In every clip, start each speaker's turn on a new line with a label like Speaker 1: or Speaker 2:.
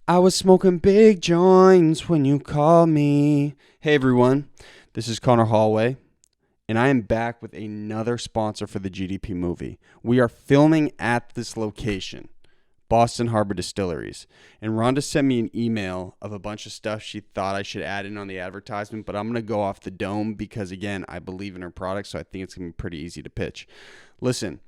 Speaker 1: I was smoking big joints when you called me. Hey everyone, this is Conor Hallway, and I am back with another sponsor for the GDP movie. We are filming at this location, Boston Harbor Distilleries, and Rhonda sent me an email of a bunch of stuff she thought I should add in on the advertisement, but I'm going to go off the dome because, again, I believe in her product, so I think it's going to be pretty easy to pitch. Listen,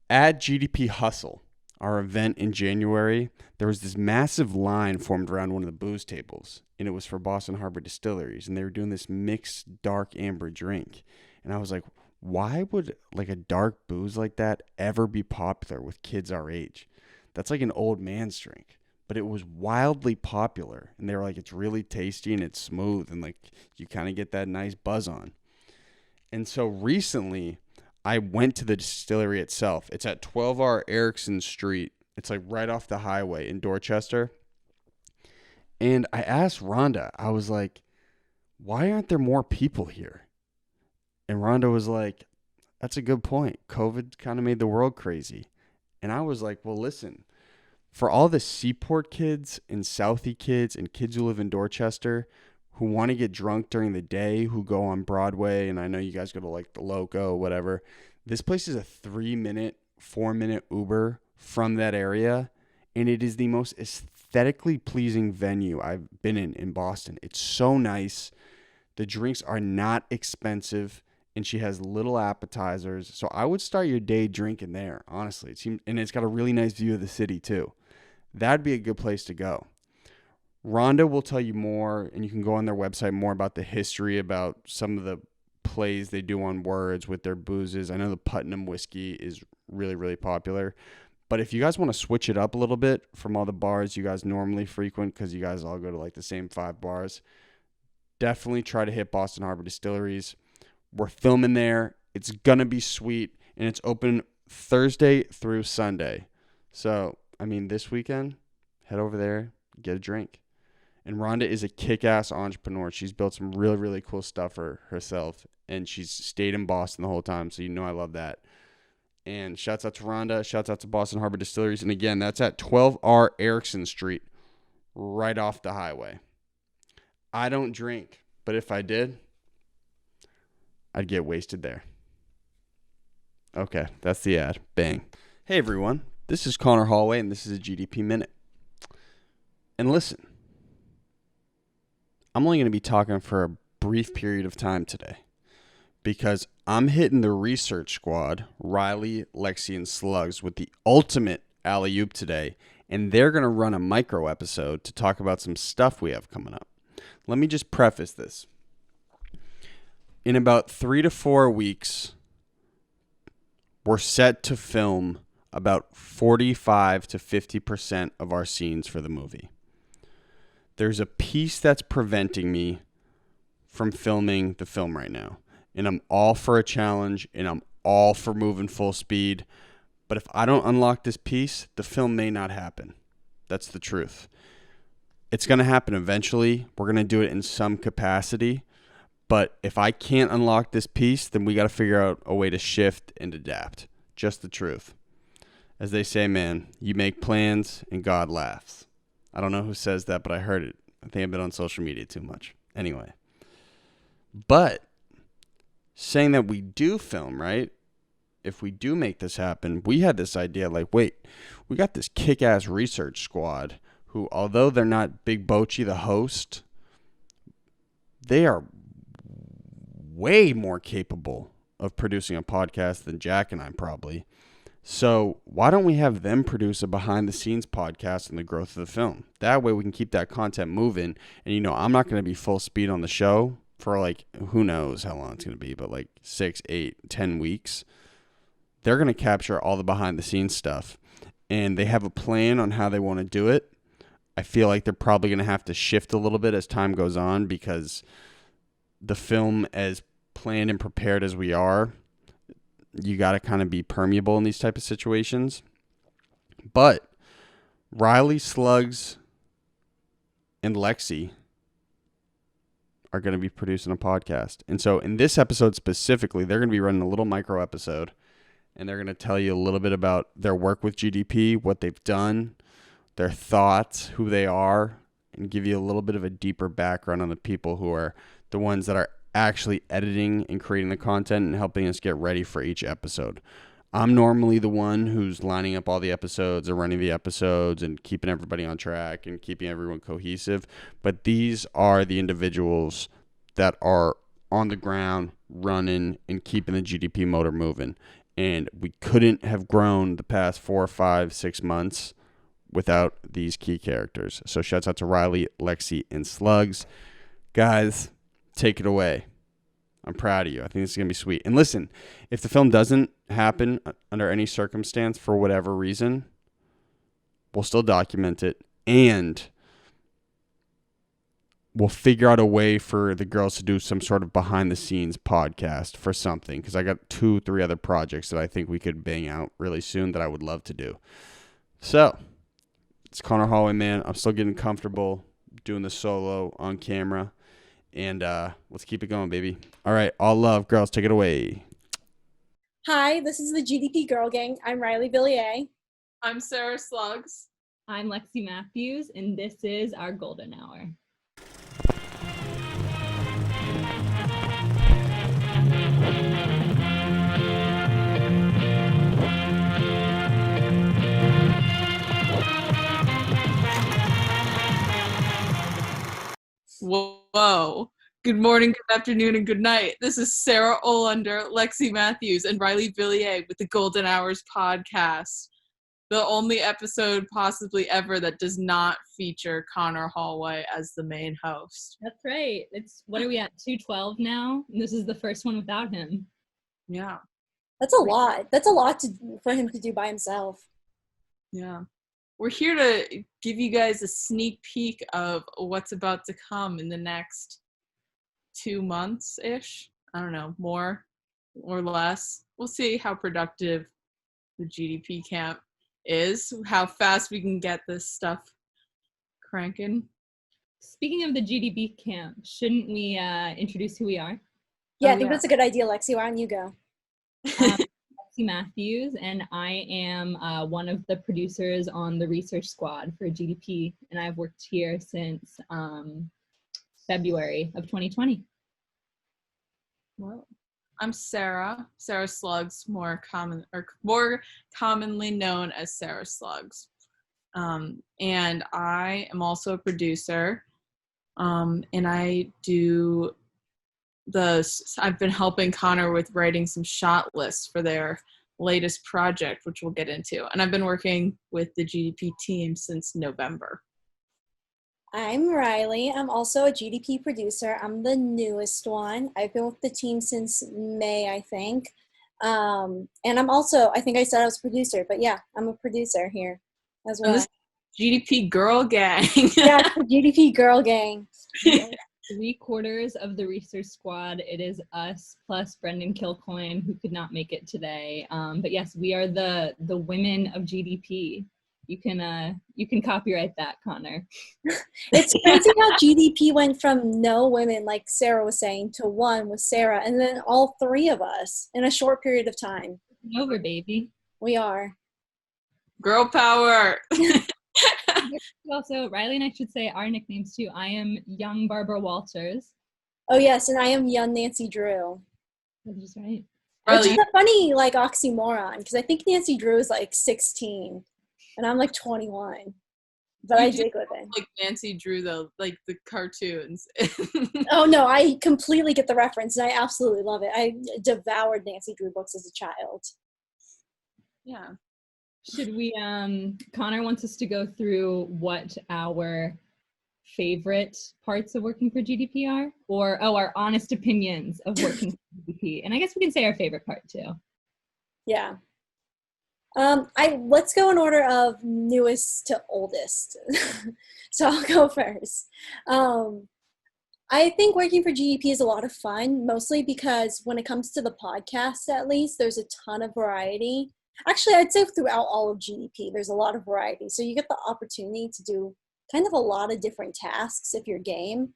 Speaker 1: at GDP Hustle, our event in January, there was this massive line formed around one of the booze tables, and it was for Boston Harbor Distilleries, and they were doing this mixed dark amber drink. And I was like, why would like a dark booze like that ever be popular with kids our age? That's like an old man's drink. But it was wildly popular, and they were like, it's really tasty and it's smooth, and like you kind of get that nice buzz on. And so recently, I went to the distillery itself. It's at 12R Erickson Street. It's like right off the highway in Dorchester. And I asked Rhonda, I was like, why aren't there more people here? And Rhonda was like, that's a good point. COVID kind of made the world crazy. And I was like, well, listen, for all the Seaport kids and Southie kids and kids who live in Dorchester who want to get drunk during the day, who go on Broadway, and I know you guys go to like the Loco, whatever. This place is a 3-minute, 4-minute Uber from that area, and it is the most aesthetically pleasing venue I've been in Boston. It's so nice. The drinks are not expensive, and she has little appetizers. So I would start your day drinking there, honestly. And it's got a really nice view of the city too. That'd be a good place to go. Rhonda will tell you more, and you can go on their website more about the history, about some of the plays they do on words with their boozes. I know the Putnam whiskey is really, really popular. But if you guys want to switch it up a little bit from all the bars you guys normally frequent, because you guys all go to like the same 5 bars, definitely try to hit Boston Harbor Distilleries. We're filming there. It's going to be sweet, and it's open Thursday through Sunday. So, I mean, this weekend, head over there, get a drink. And Rhonda is a kick-ass entrepreneur. She's built some really, really cool stuff for herself, and she's stayed in Boston the whole time, so you know I love that. And shouts out to Rhonda. Shouts out to Boston Harbor Distilleries. And again, that's at 12R Erickson Street, right off the highway. I don't drink, but if I did, I'd get wasted there. Okay, that's the ad. Bang. Hey, everyone. This is Conor Hallway, and this is a GDP Minute. And listen, I'm only going to be talking for a brief period of time today because I'm hitting the research squad, Riley, Lexi, and Slugs, with the ultimate alley-oop today, and they're going to run a micro episode to talk about some stuff we have coming up. Let me just preface this. In about 3 to 4 weeks, we're set to film about 45 to 50% of our scenes for the movie. There's a piece that's preventing me from filming the film right now. And I'm all for a challenge, and I'm all for moving full speed. But if I don't unlock this piece, the film may not happen. That's the truth. It's going to happen eventually. We're going to do it in some capacity. But if I can't unlock this piece, then we got to figure out a way to shift and adapt. Just the truth. As they say, man, you make plans and God laughs. I don't know who says that, but I heard it. I think I've been on social media too much. Anyway. But saying that we do film, right? If we do make this happen, we had this idea like, wait, we got this kick-ass research squad who, although they're not Big Bochi, the host, they are way more capable of producing a podcast than Jack and I probably. So why don't we have them produce a behind-the-scenes podcast on the growth of the film? That way we can keep that content moving. And, you know, I'm not going to be full speed on the show for, like, who knows how long it's going to be, but, like, 6, 8, 10 weeks. They're going to capture all the behind-the-scenes stuff. And they have a plan on how they want to do it. I feel like they're probably going to have to shift a little bit as time goes on because the film, as planned and prepared as we are, you got to kind of be permeable in these type of situations. But Riley, Slugs, and Lexi are going to be producing a podcast. And so in this episode specifically, they're going to be running a little micro episode, and they're going to tell you a little bit about their work with GDP, what they've done, their thoughts, who they are, and give you a little bit of a deeper background on the people who are the ones that are actually editing and creating the content and helping us get ready for each episode. I'm normally the one who's lining up all the episodes and running the episodes and keeping everybody on track and keeping everyone cohesive. But these are the individuals that are on the ground running and keeping the GDP motor moving. And we couldn't have grown the past 4, 5, 6 months without these key characters. So shouts out to Riley, Lexi, and Slugs. Guys, take it away. I'm proud of you. I think this is going to be sweet. And listen, if the film doesn't happen under any circumstance for whatever reason, we'll still document it. And we'll figure out a way for the girls to do some sort of behind-the-scenes podcast for something. Because I got 2, 3 other projects that I think we could bang out really soon that I would love to do. So, it's Conor Hallway, man. I'm still getting comfortable doing the solo on camera. And let's keep it going, baby. All right, all love. Girls, take it away.
Speaker 2: Hi, this is the GDP Girl Gang. I'm Riley Villiers.
Speaker 3: I'm Sarah Slugs.
Speaker 4: I'm Lexi Matthews, and this is our Golden Hour.
Speaker 3: Whoa. Good morning, good afternoon, and good night. This is Sarah Olender, Lexi Matthews, and Riley Villiers with the Golden Hours podcast. The only episode possibly ever that does not feature Conor Hallway as the main host.
Speaker 4: That's right. What are we at, 212 now? And this is the first one without him.
Speaker 3: Yeah.
Speaker 2: That's a lot. That's a lot for him to do by himself.
Speaker 3: Yeah. We're here to give you guys a sneak peek of what's about to come in the next 2 months-ish. I don't know, more or less. We'll see how productive the GDP camp is, how fast we can get this stuff cranking.
Speaker 4: Speaking of the GDP camp, shouldn't we introduce who we are?
Speaker 2: Yeah, I think that's a good idea, Lexi. Why don't you go?
Speaker 4: Lexi Matthews, and I am one of the producers on the research squad for GDP, and I've worked here since February of 2020.
Speaker 3: Well, I'm Sarah Slugs, more commonly known as Sarah Slugs. And I am also a producer, and I've been helping Conor with writing some shot lists for their latest project, which we'll get into. And I've been working with the GDP team since November.
Speaker 2: I'm Riley. I'm also a GDP producer. I'm the newest one. I've been with the team since May, I think. And I'm also, I think I said I was a producer, but yeah, I'm a producer here as well.
Speaker 3: This GDP Girl Gang.
Speaker 2: Yeah, it's the GDP Girl Gang.
Speaker 4: 3/4 of the research squad. It is us plus Brendan Kilcoyne, who could not make it today. But yes, we are the women of GDP. You can copyright that, Conor.
Speaker 2: It's crazy how GDP went from no women, like Sarah was saying, to one with Sarah, and then all 3 of us in a short period of time.
Speaker 4: Over, baby.
Speaker 2: We are.
Speaker 3: Girl power.
Speaker 4: Also, Riley and I should say our nicknames too. I am young Barbara Walters.
Speaker 2: Oh yes, and I am young Nancy Drew.
Speaker 4: That is right.
Speaker 2: Which is a funny oxymoron, because I think Nancy Drew is 16 and I'm 21. But I dig with it.
Speaker 3: Like Nancy Drew though, like the cartoons.
Speaker 2: Oh no, I completely get the reference and I absolutely love it. I devoured Nancy Drew books as a child.
Speaker 3: Yeah.
Speaker 4: Should we, Conor wants us to go through what our favorite parts of working for GDP are, or, our honest opinions of working for GDP. And I guess we can say our favorite part too.
Speaker 2: Yeah. Let's go in order of newest to oldest. So I'll go first. I think working for GDP is a lot of fun, mostly because when it comes to the podcast, at least, there's a ton of variety. Actually, I'd say throughout all of GDP, there's a lot of variety. So you get the opportunity to do kind of a lot of different tasks if you're game.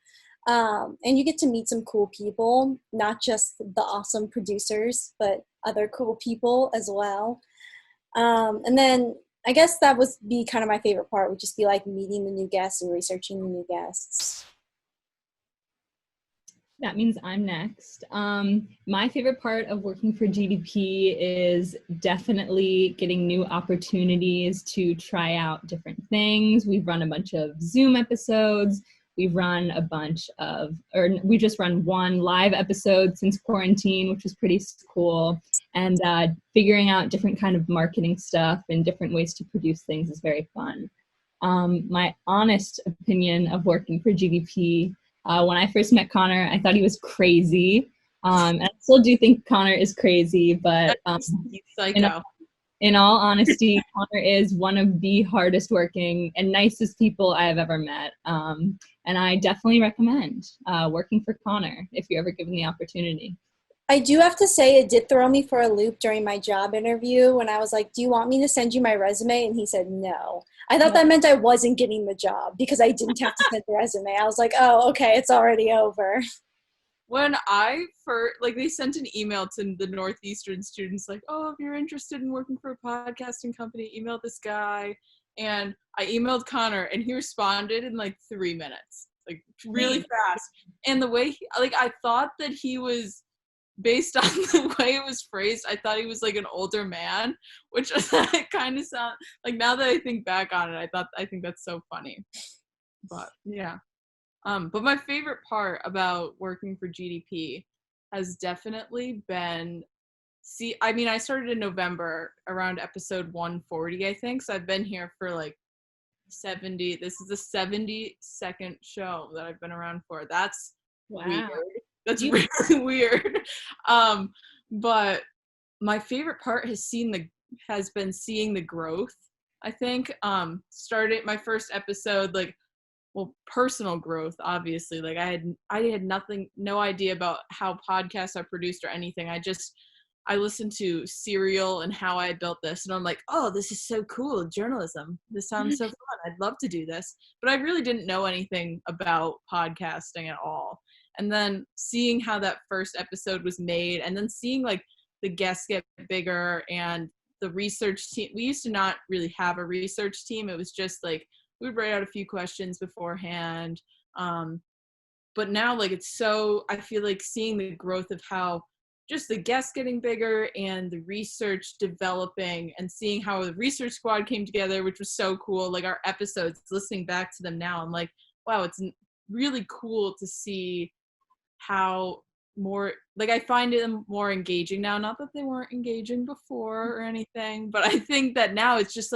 Speaker 2: And you get to meet some cool people, not just the awesome producers, but other cool people as well. And then I guess that would be kind of my favorite part, would just be like meeting the new guests and researching the new guests.
Speaker 4: That means I'm next. My favorite part of working for GDP is definitely getting new opportunities to try out different things. We've run a bunch of Zoom episodes. We've run we just run one live episode since quarantine, which was pretty cool. And figuring out different kind of marketing stuff and different ways to produce things is very fun. My honest opinion of working for GDP, when I first met Conor, I thought he was crazy. And I still do think Conor is crazy, but
Speaker 3: He's psycho.
Speaker 4: in all honesty, Conor is one of the hardest working and nicest people I have ever met. And I definitely recommend working for Conor if you're ever given the opportunity.
Speaker 2: I do have to say it did throw me for a loop during my job interview when I was like, do you want me to send you my resume? And he said no. I thought that meant I wasn't getting the job because I didn't have to send the resume. I was like, oh, okay, it's already over.
Speaker 3: When I first, they sent an email to the Northeastern students, like, oh, if you're interested in working for a podcasting company, email this guy. And I emailed Conor, and he responded in 3 minutes, really fast. And the way I thought that he was, based on the way it was phrased, I thought he was an older man, which kind of sound now that I think back on it, I think that's so funny. But yeah. But my favorite part about working for GDP has definitely been, I started in November around episode 140, I think. So I've been here for 70. This is the 72nd show that I've been around for. That's weird. That's really weird. But my favorite part has been seeing the growth. I think started my first episode personal growth, obviously. I had no idea about how podcasts are produced or anything. I listened to Serial and how I built this, and I'm like, oh, this is so cool, journalism. This sounds so fun. I'd love to do this. But I really didn't know anything about podcasting at all. And then seeing how that first episode was made, and then seeing the guests get bigger and the research team. We used to not really have a research team. It was just we would write out a few questions beforehand. But now it's so, I feel seeing the growth of how just the guests getting bigger and the research developing, and seeing how the research squad came together, which was so cool. Our episodes, listening back to them now, I'm like, wow, it's really cool to see how more, I find them more engaging now. Not that they weren't engaging before or anything, but I think that now it's just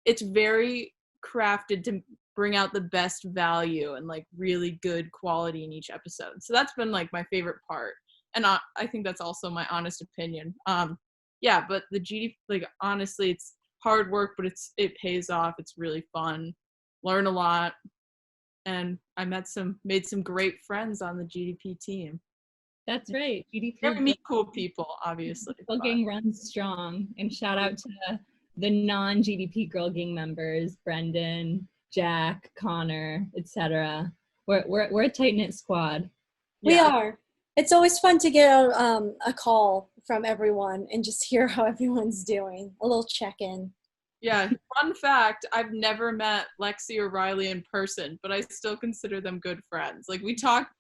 Speaker 3: it's very crafted to bring out the best value and really good quality in each episode. So that's been my favorite part. And I think that's also my honest opinion. Yeah, but the GDP, honestly, it's hard work, but it pays off. It's really fun. Learn a lot. And I made some great friends on the GDP team.
Speaker 4: That's right. GDP.
Speaker 3: You never meet cool people, obviously.
Speaker 4: Girl Gang runs strong. And shout out to the non-GDP Girl Gang members, Brendan, Jack, Conor, etc. We're a tight-knit squad.
Speaker 2: We are. It's always fun to get a call from everyone and just hear how everyone's doing. A little check-in.
Speaker 3: Yeah, fun fact, I've never met Lexi or Riley in person, but I still consider them good friends. We talk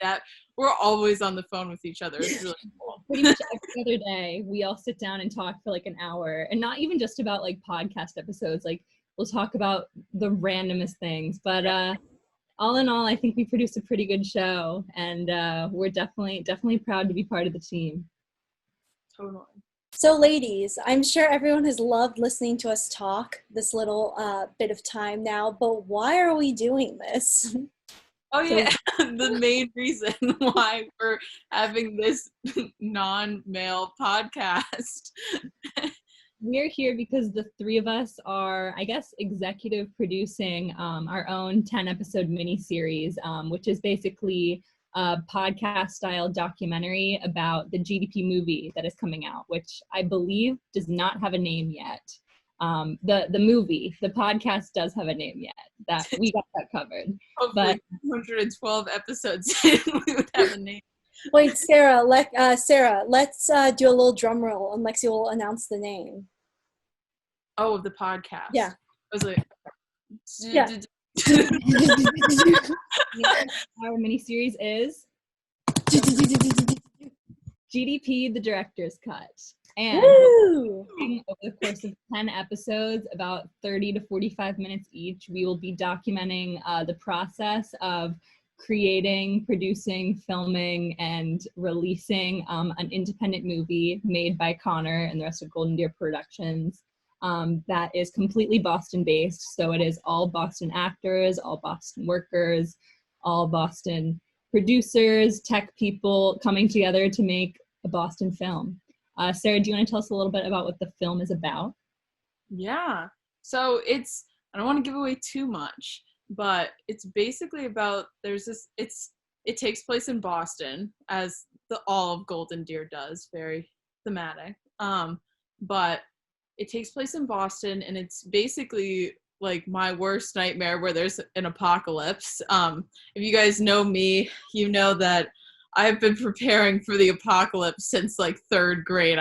Speaker 3: we're always on the phone with each other. It's really cool.
Speaker 4: Pretty much every other day, we all sit down and talk for an hour, and not even just about podcast episodes. We'll talk about the randomest things, but all in all, I think we produce a pretty good show, and we're definitely proud to be part of the team.
Speaker 3: Totally.
Speaker 2: So ladies, I'm sure everyone has loved listening to us talk this little bit of time now, but why are we doing this?
Speaker 3: Oh yeah, the main reason why we're having this non-male podcast.
Speaker 4: We're here because the three of us are, I guess, executive producing our own 10-episode miniseries, which is basically a podcast-style documentary about the GDP movie that is coming out, which I believe does not have a name yet. The movie, the podcast does have a name yet. That we got that covered.
Speaker 3: Hopefully, 112 episodes we would have a name.
Speaker 2: Wait, Sarah, let's do a little drum roll and Lexi will announce the name.
Speaker 3: Oh, of the podcast.
Speaker 2: Yeah.
Speaker 3: I was like,
Speaker 2: Yeah.
Speaker 4: Our miniseries is GDP, the director's cut. And
Speaker 2: Woo!
Speaker 4: over the course of 10 episodes, about 30 to 45 minutes each, we will be documenting the process of creating, producing, filming, and releasing an independent movie made by Conor and the rest of Olender Productions that is completely Boston-based. So it is all Boston actors, all Boston workers, all Boston producers, tech people coming together to make a Boston film. Sarah, do you want to tell us a little bit about what the film is about?
Speaker 3: Yeah. So I don't want to give away too much, but it's basically about, it takes place in Boston, as all of Golden Deer does, very thematic. But it takes place in Boston, and it's basically like my worst nightmare where there's an apocalypse. If you guys know me, you know that I've been preparing for the apocalypse since like 3rd grade.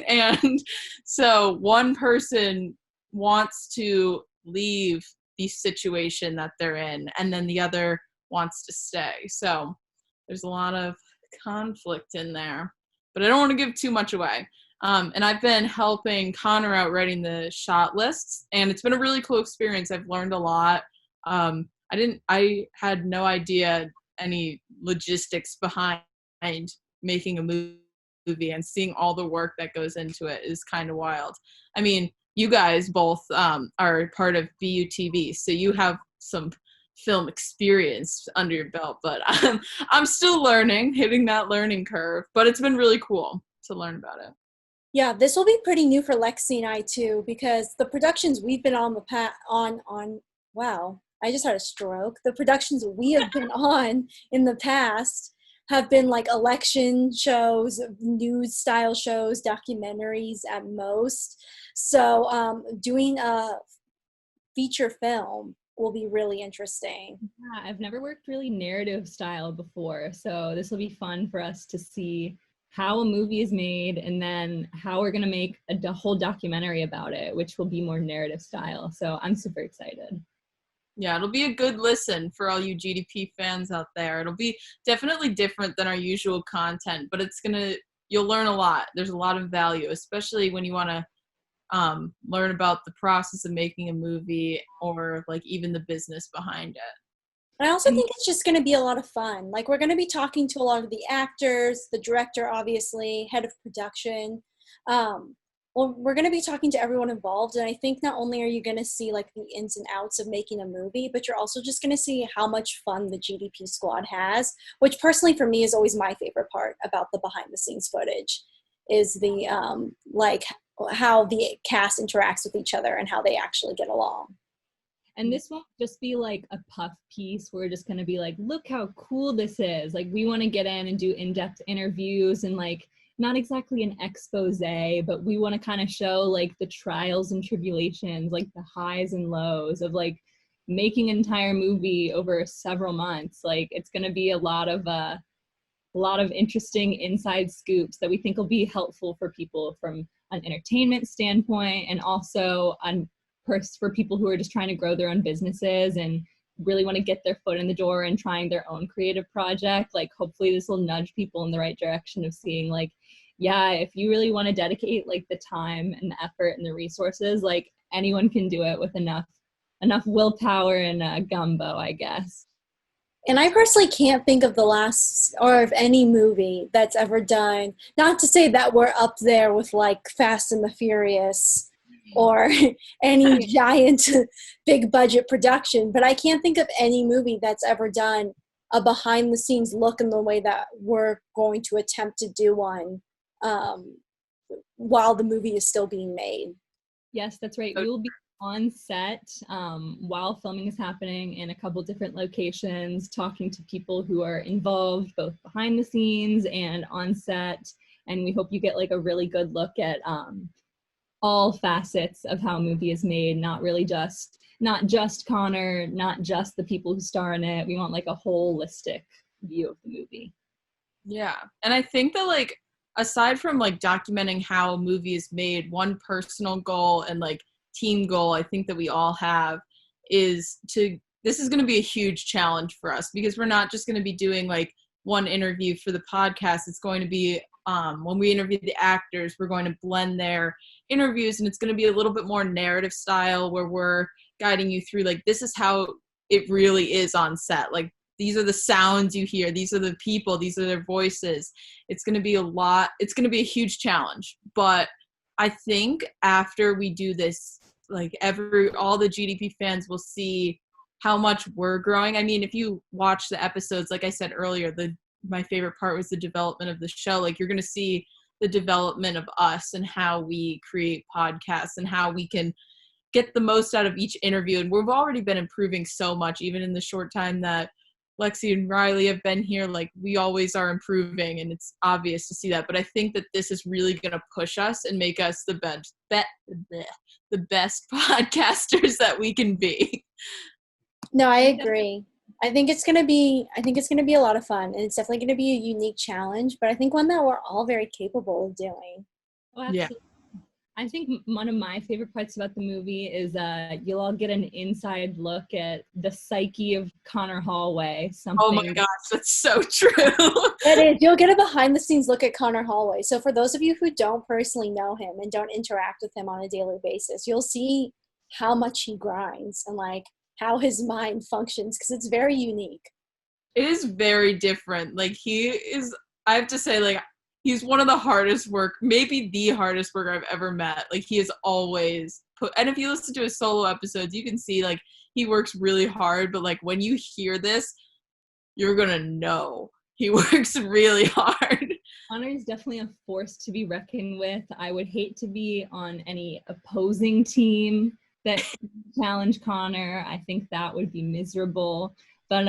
Speaker 3: And so one person wants to leave the situation that they're in, and then the other wants to stay. So there's a lot of conflict in there, but I don't want to give too much away. And I've been helping Conor out writing the shot lists, and it's been a really cool experience. I've learned a lot. I had no idea any logistics behind making a movie, and seeing all the work that goes into it is kind of wild. I mean, you guys both are part of BUTV, so you have some film experience under your belt, but I'm still learning, hitting that learning curve, but it's been really cool to learn about it.
Speaker 2: Yeah, this will be pretty new for Lexi and I too, because the productions we've been on wow, I just had a stroke. The productions we have been on in the past have been like election shows, news style shows, documentaries at most. So doing a feature film will be really interesting.
Speaker 4: Yeah, I've never worked really narrative style before, so this will be fun for us to see how a movie is made, and then how we're going to make a whole documentary about it, which will be more narrative style. So I'm super excited.
Speaker 3: Yeah, it'll be a good listen for all you GDP fans out there. It'll be definitely different than our usual content, but you'll learn a lot. There's a lot of value, especially when you want to learn about the process of making a movie, or like even the business behind it.
Speaker 2: And I also think it's just going to be a lot of fun. Like, we're going to be talking to a lot of the actors, the director, obviously, head of production. Well, we're going to be talking to everyone involved. And I think not only are you going to see like the ins and outs of making a movie, but you're also just going to see how much fun the GDP squad has, which personally for me is always my favorite part about the behind the scenes footage, is the like how the cast interacts with each other and how they actually get along.
Speaker 4: And this won't just be like a puff piece. We're just going to be like, look how cool this is. Like, we want to get in and do in-depth interviews, and like, not exactly an expose, but we want to kind of show like the trials and tribulations, like the highs and lows of like making an entire movie over several months. Like, it's going to be a lot of interesting inside scoops that we think will be helpful for people from an entertainment standpoint, and also for people who are just trying to grow their own businesses and really want to get their foot in the door and trying their own creative project. Like, hopefully this will nudge people in the right direction of seeing like, yeah, if you really want to dedicate like the time and the effort and the resources, like anyone can do it with enough willpower and gumbo, I guess.
Speaker 2: And I personally can't think of the last or of any movie that's ever done, not to say that we're up there with like Fast and the Furious or any giant big budget production, but I can't think of any movie that's ever done a behind the scenes look in the way that we're going to attempt to do one while the movie is still being made.
Speaker 4: Yes, that's right. We will be on set while filming is happening in a couple different locations, talking to people who are involved both behind the scenes and on set. And we hope you get like a really good look at all facets of how a movie is made, not just Conor, not just the people who star in it. We want like a holistic view of the movie.
Speaker 3: Yeah. And I think that like aside from like documenting how a movie is made, one personal goal and like team goal I think that we all have is this is going to be a huge challenge for us, because we're not just going to be doing like one interview for the podcast. It's going to be when we interview the actors, we're going to blend their interviews, and it's going to be a little bit more narrative style, where we're guiding you through like, this is how it really is on set. Like, these are the sounds you hear, these are the people, these are their voices. It's going to be it's going to be a huge challenge. But I think after we do this, like all the GDP fans will see how much we're growing. I mean, if you watch the episodes, like I said earlier, my favorite part was the development of the show. Like, you're going to see the development of us and how we create podcasts and how we can get the most out of each interview. And we've already been improving so much, even in the short time that Lexi and Riley have been here. Like, we always are improving, and it's obvious to see that. But I think that this is really going to push us and make us the best podcasters that we can be.
Speaker 2: No, I agree. I think it's gonna be a lot of fun, and it's definitely gonna be a unique challenge, but I think one that we're all very capable of doing.
Speaker 4: Oh, absolutely. I think one of my favorite parts about the movie is you'll all get an inside look at the psyche of Conor Holloway.
Speaker 3: Oh my gosh, that's so true.
Speaker 2: It is. You'll get a behind the scenes look at Conor Holloway. So for those of you who don't personally know him and don't interact with him on a daily basis, you'll see how much he grinds and like how his mind functions, because it's very unique.
Speaker 3: It is very different. Like, I have to say, like, he's one of the hardest maybe the hardest worker I've ever met. Like, he is always and if you listen to his solo episodes, you can see like he works really hard, but like when you hear this, you're gonna know he works really hard.
Speaker 4: Conor is definitely a force to be reckoned with. I would hate to be on any opposing team that challenge Conor. I think that would be miserable. But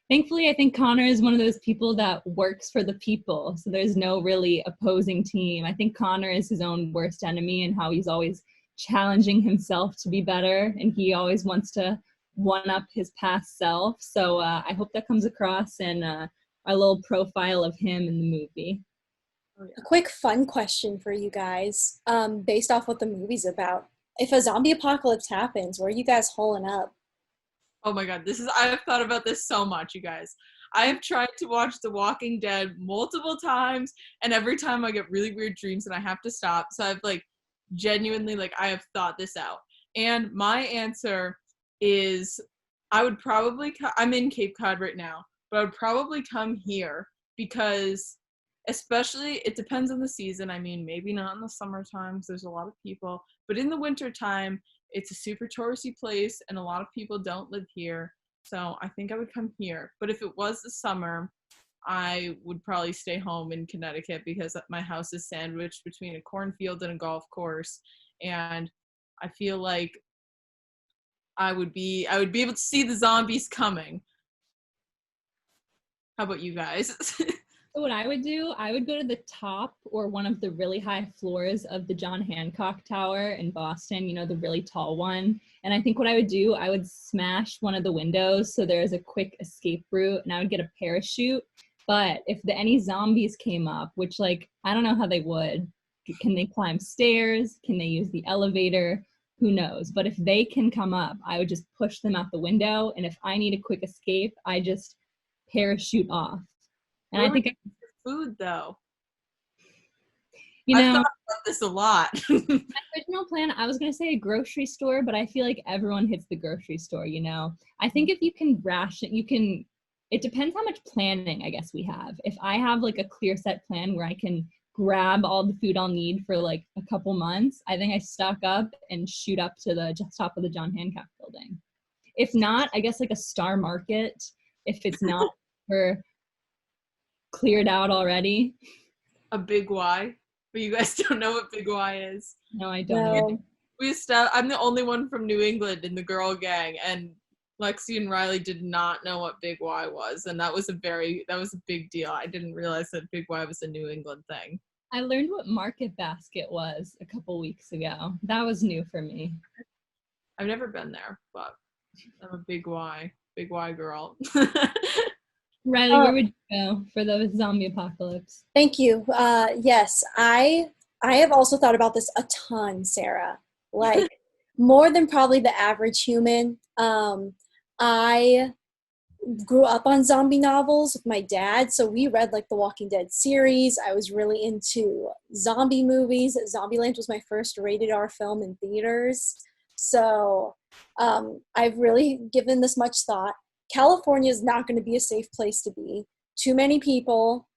Speaker 4: thankfully, I think Conor is one of those people that works for the people. So there's no really opposing team. I think Conor is his own worst enemy, and how he's always challenging himself to be better. And he always wants to one up his past self. So I hope that comes across in our little profile of him in the movie.
Speaker 2: A quick fun question for you guys, based off what the movie's about. If a zombie apocalypse happens, where are you guys holing up?
Speaker 3: Oh my God, I have thought about this so much, you guys. I have tried to watch The Walking Dead multiple times, and every time I get really weird dreams and I have to stop. So I've like genuinely, like, I have thought this out. And my answer is I would probably, I'm in Cape Cod right now, but I would probably come here because, especially, it depends on the season. I mean, maybe not in the summertime because there's a lot of people, but in the wintertime, it's a super touristy place and a lot of people don't live here. So I think I would come here. But if it was the summer, I would probably stay home in Connecticut because my house is sandwiched between a cornfield and a golf course. And I feel like I would be able to see the zombies coming. How about you guys?
Speaker 4: So what I would do, I would go to the top or one of the really high floors of the John Hancock Tower in Boston, you know, the really tall one. And I think what I would do, I would smash one of the windows so there's a quick escape route, and I would get a parachute. But if any zombies came up, which, like, I don't know how they would, can they climb stairs? Can they use the elevator? Who knows? But if they can come up, I would just push them out the window. And if I need a quick escape, I just parachute off. And I think
Speaker 3: food, though.
Speaker 4: You know,
Speaker 3: I've thought about this a lot.
Speaker 4: My original plan, I was going to say a grocery store, but I feel like everyone hits the grocery store, you know. I think if you can ration, it depends how much planning, I guess, we have. If I have like a clear set plan where I can grab all the food I'll need for like a couple months, I think I stock up and shoot up to the top of the John Hancock building. If not, I guess like a Star Market, if it's not for cleared out already.
Speaker 3: A Big Y. But you guys don't know what Big Y is.
Speaker 4: No, I don't.
Speaker 2: No.
Speaker 3: I'm the only one from New England in the Girl Gang, and Lexi and Riley did not know what Big Y was, and that was a big deal. I didn't realize that Big Y was a New England thing.
Speaker 4: I learned what Market Basket was a couple weeks ago. That was new for me.
Speaker 3: I've never been there, but I'm a Big Y girl.
Speaker 4: Riley, where would you go for the zombie apocalypse?
Speaker 2: Thank you. Yes, I have also thought about this a ton, Sarah. Like more than probably the average human. I grew up on zombie novels with my dad, so we read like the Walking Dead series. I was really into zombie movies. Zombieland was my first rated R film in theaters. So I've really given this much thought. California is not going to be a safe place to be. Too many people,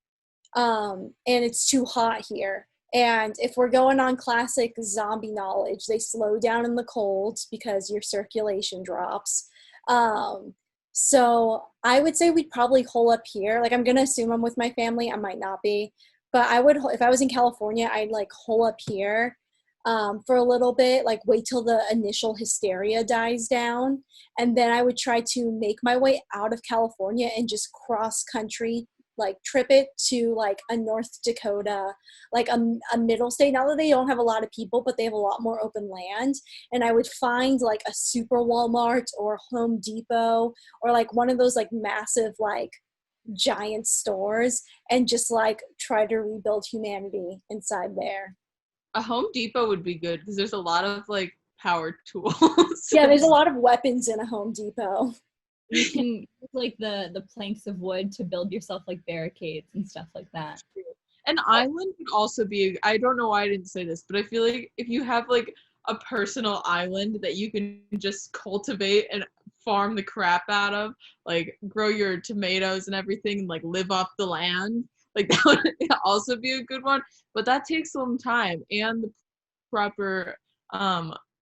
Speaker 2: and it's too hot here. And if we're going on classic zombie knowledge, they slow down in the cold because your circulation drops. Um, so I would say we'd probably hole up here. Like I'm gonna assume I'm with my family. I might not be, but I would if I was in California, I'd like hole up here for a little bit. Like wait till the initial hysteria dies down, and then I would try to make my way out of California and just cross country, like trip it to like a North Dakota, like a middle state. Now that they don't have a lot of people, but they have a lot more open land. And I would find like a super Walmart or Home Depot or like one of those like massive like giant stores and just like try to rebuild humanity inside there.
Speaker 3: A Home Depot would be good because there's a lot of like power tools.
Speaker 2: Yeah, there's a lot of weapons in a Home Depot.
Speaker 4: You can use like the planks of wood to build yourself like barricades and stuff like that.
Speaker 3: An island would also be, I don't know why I didn't say this, but I feel like if you have like a personal island that you can just cultivate and farm the crap out of, like grow your tomatoes and everything and like live off the land, like that would also be a good one. But that takes some time and the proper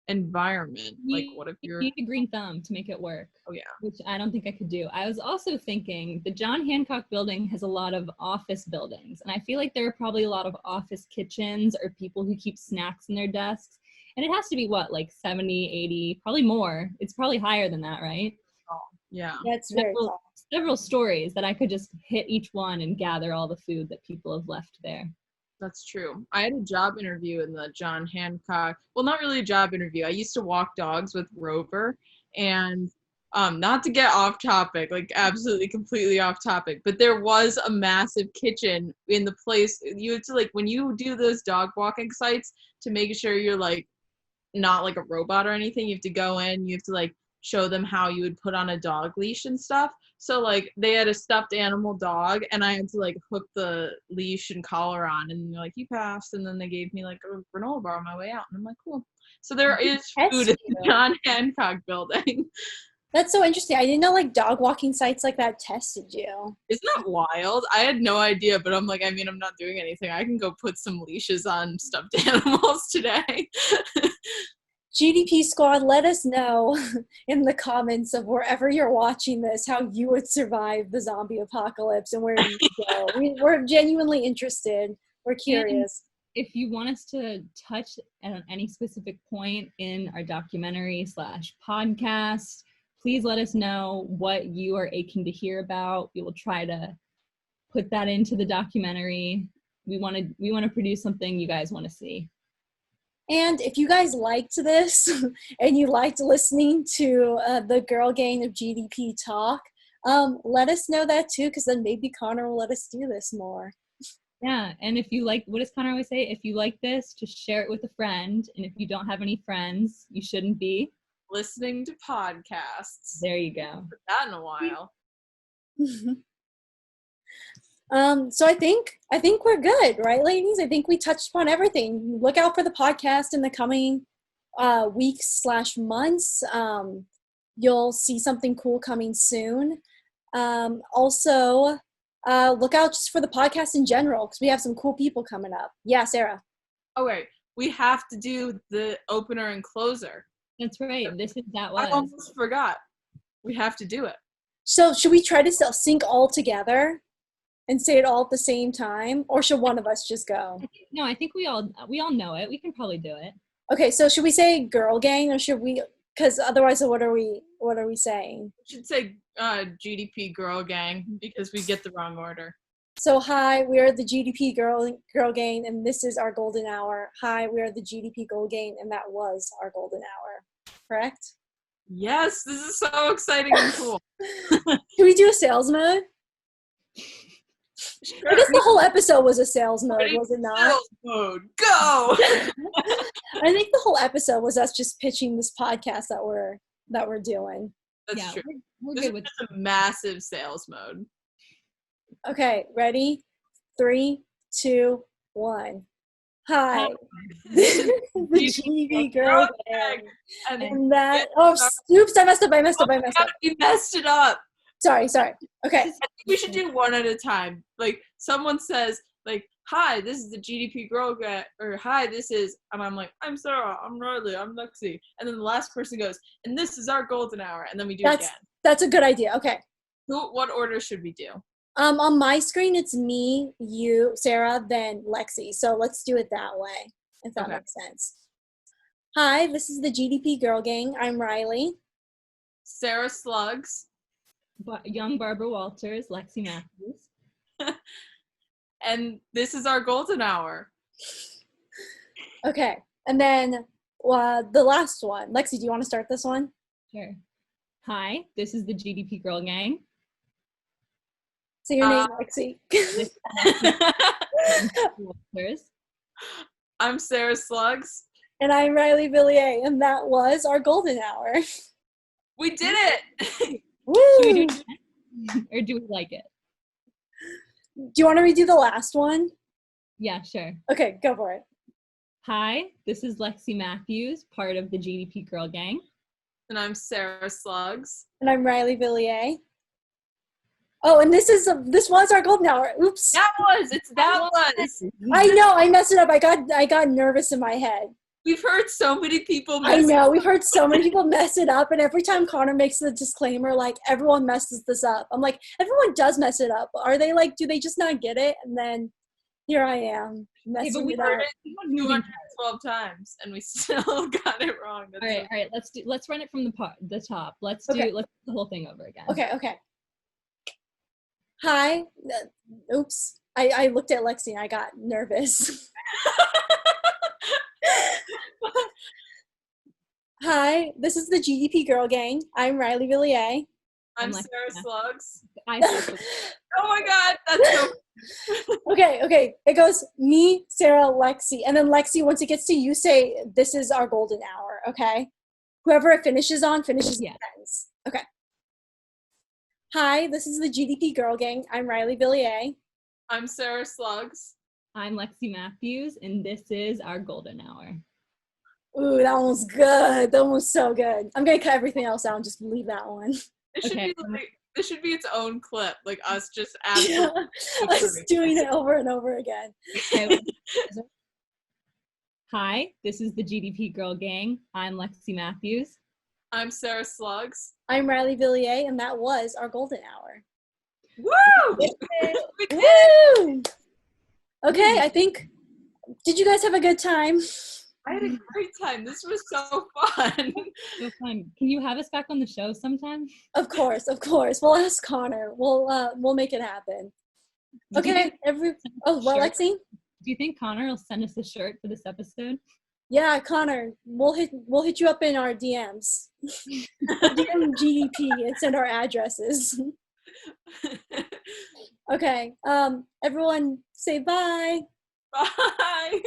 Speaker 3: environment. Like what if
Speaker 4: You
Speaker 3: you're
Speaker 4: need a green thumb to make it work.
Speaker 3: Oh yeah.
Speaker 4: Which I don't think I could do. I was also thinking the John Hancock building has a lot of office buildings, and I feel like there are probably a lot of office kitchens or people who keep snacks in their desks. And it has to be what, like 70, 80, probably more. It's probably higher than that, right?
Speaker 3: Oh, yeah.
Speaker 2: That's very
Speaker 4: Several,
Speaker 2: tall.
Speaker 4: several stories that I could just hit each one and gather all the food that people have left there.
Speaker 3: That's true. I had a job interview in the John Hancock. Well, not really a job interview. I used to walk dogs with Rover, and not to get off topic, like absolutely completely off topic, but there was a massive kitchen in the place. You have to like when you do those dog walking sites to make sure you're like not like a robot or anything. You have to go in. You have to like show them how you would put on a dog leash and stuff. So like they had a stuffed animal dog and I had to like hook the leash and collar on and they're like, you passed. And then they gave me like a granola bar on my way out. And I'm like, cool. So there is food in the John Hancock building.
Speaker 2: That's so interesting. I didn't know like dog walking sites like that tested you.
Speaker 3: Isn't that wild? I had no idea, but I'm like, I mean, I'm not doing anything. I can go put some leashes on stuffed animals today.
Speaker 2: GDP squad, let us know in the comments of wherever you're watching this how you would survive the zombie apocalypse and where you go. We're genuinely interested. We're curious.
Speaker 4: And if you want us to touch on any specific point in our documentary / podcast, please let us know what you are aching to hear about. We will try to put that into the documentary. We want to produce something you guys want to see.
Speaker 2: And if you guys liked this and you liked listening to the Girl Gang of GDP talk, let us know that too, because then maybe Conor will let us do this more.
Speaker 4: Yeah, and if you like, what does Conor always say? If you like this, just share it with a friend. And if you don't have any friends, you shouldn't be
Speaker 3: listening to podcasts.
Speaker 4: There you go.
Speaker 3: Put that in a while.
Speaker 2: So I think we're good, right, ladies? I think we touched upon everything. Look out for the podcast in the coming weeks / months. You'll see something cool coming soon. Also, look out just for the podcast in general because we have some cool people coming up. Yeah, Sarah.
Speaker 3: Okay, we have to do the opener and closer.
Speaker 4: That's right. That was.
Speaker 3: I almost forgot. We have to do it.
Speaker 2: So should we try to sync all together and say it all at the same time, or should one of us just go?
Speaker 4: No, I think we all know it. We can probably do it.
Speaker 2: Okay, so should we say Girl Gang, or should we? Because otherwise, what are we saying?
Speaker 3: We should say GDP Girl Gang because we get the wrong order.
Speaker 2: So hi, we are the GDP Girl Gang, and this is our golden hour. Hi, we are the GDP Girl Gang, and that was our golden hour. Correct?
Speaker 3: Yes, this is so exciting and cool.
Speaker 2: Can we do a sales mode? I guess the whole episode was a sales mode,
Speaker 3: Ready?
Speaker 2: was it not?
Speaker 3: Sales mode, go!
Speaker 2: I think the whole episode was us just pitching this podcast that we're doing.
Speaker 3: That's
Speaker 4: Yeah,
Speaker 3: true.
Speaker 4: we're
Speaker 3: This
Speaker 4: good
Speaker 3: is
Speaker 4: with
Speaker 3: just a massive sales mode.
Speaker 2: Okay, ready? 3, 2, 1. Hi. the GDP Girl Gang.
Speaker 3: And
Speaker 2: And that, oh, oops, I messed up.
Speaker 3: you messed it up.
Speaker 2: Sorry. Okay.
Speaker 3: I think we should do one at a time. Like someone says, like, "Hi, this is the GDP Girl Gang," or "Hi, this is," and I'm like, "I'm Sarah, I'm Riley, I'm Lexi," and then the last person goes, "And this is our golden hour," and then we do it again.
Speaker 2: That's a good idea. Okay.
Speaker 3: What order should we do?
Speaker 2: On my screen, it's me, you, Sarah, then Lexi. So let's do it that way, if that makes sense. Hi, this is the GDP Girl Gang. I'm Riley.
Speaker 3: Sarah Slugs.
Speaker 4: young Barbara Walters, Lexi Matthews.
Speaker 3: And this is our golden hour.
Speaker 2: Okay. And then the last one. Lexi, do you want to start this one?
Speaker 4: Sure. Hi, this is the GDP Girl Gang.
Speaker 2: Say your name, Lexi.
Speaker 4: Walters.
Speaker 3: I'm Sarah Slugs.
Speaker 2: And I'm Riley Villiers, and that was our golden hour.
Speaker 3: We did it!
Speaker 2: Woo!
Speaker 4: Or do we like it?
Speaker 2: Do you want to redo the last one?
Speaker 4: Yeah, sure.
Speaker 2: Okay, go for it.
Speaker 4: Hi, this is Lexi Matthews, part of the GDP Girl Gang.
Speaker 3: And I'm Sarah Slugs.
Speaker 2: And I'm Riley Villiers. Oh, and this was our golden hour. Oops.
Speaker 3: That was.
Speaker 2: I know, I messed it up. I got nervous in my head.
Speaker 3: We've heard so many people
Speaker 2: I
Speaker 3: mess
Speaker 2: know, we've heard so many people mess it up, and every time Conor makes the disclaimer, like, everyone messes this up. I'm like, everyone does mess it up. Are they like, do they just not get it? And then here I am messing it up.
Speaker 3: heard it 212 times, and we still got it wrong.
Speaker 4: All right. Let's run it from the top. Let's do the whole thing over again.
Speaker 2: Okay. Hi. Oops. I looked at Lexi and I got nervous. Hi, this is the GDP Girl Gang. I'm Riley Villiers.
Speaker 3: I'm
Speaker 4: like,
Speaker 3: Sarah Slugs.
Speaker 4: I
Speaker 3: Oh my god, that's so
Speaker 2: Okay. It goes me, Sarah, Lexi. And then Lexi, once it gets to you, say, this is our golden hour, okay? Whoever it finishes the sentence. Okay. Hi, this is the GDP Girl Gang. I'm Riley Villiers.
Speaker 3: I'm Sarah Slugs.
Speaker 4: I'm Lexi Matthews, and this is our golden hour.
Speaker 2: Ooh, that one was good. That one was so good. I'm going to cut everything else out and just leave that one.
Speaker 3: This should be its own clip, like us just
Speaker 2: Yeah, us doing it over and over again.
Speaker 4: Hi, this is the GDP Girl Gang. I'm Lexi Matthews.
Speaker 3: I'm Sarah Slugs.
Speaker 2: I'm Riley Villiers, and that was our golden hour.
Speaker 3: Woo! We did.
Speaker 2: Woo! Okay, I think, did you guys have a good time?
Speaker 3: I had a great time. This was so fun.
Speaker 4: So fun. Can you have us back on the show sometime?
Speaker 2: Of course. We'll ask Conor. We'll make it happen. Okay, Lexi?
Speaker 4: Do you think Conor will send us a shirt for this episode?
Speaker 2: Yeah, Conor, we'll hit you up in our DMs. DM GDP and send our addresses. Okay. Everyone say bye.
Speaker 3: Bye.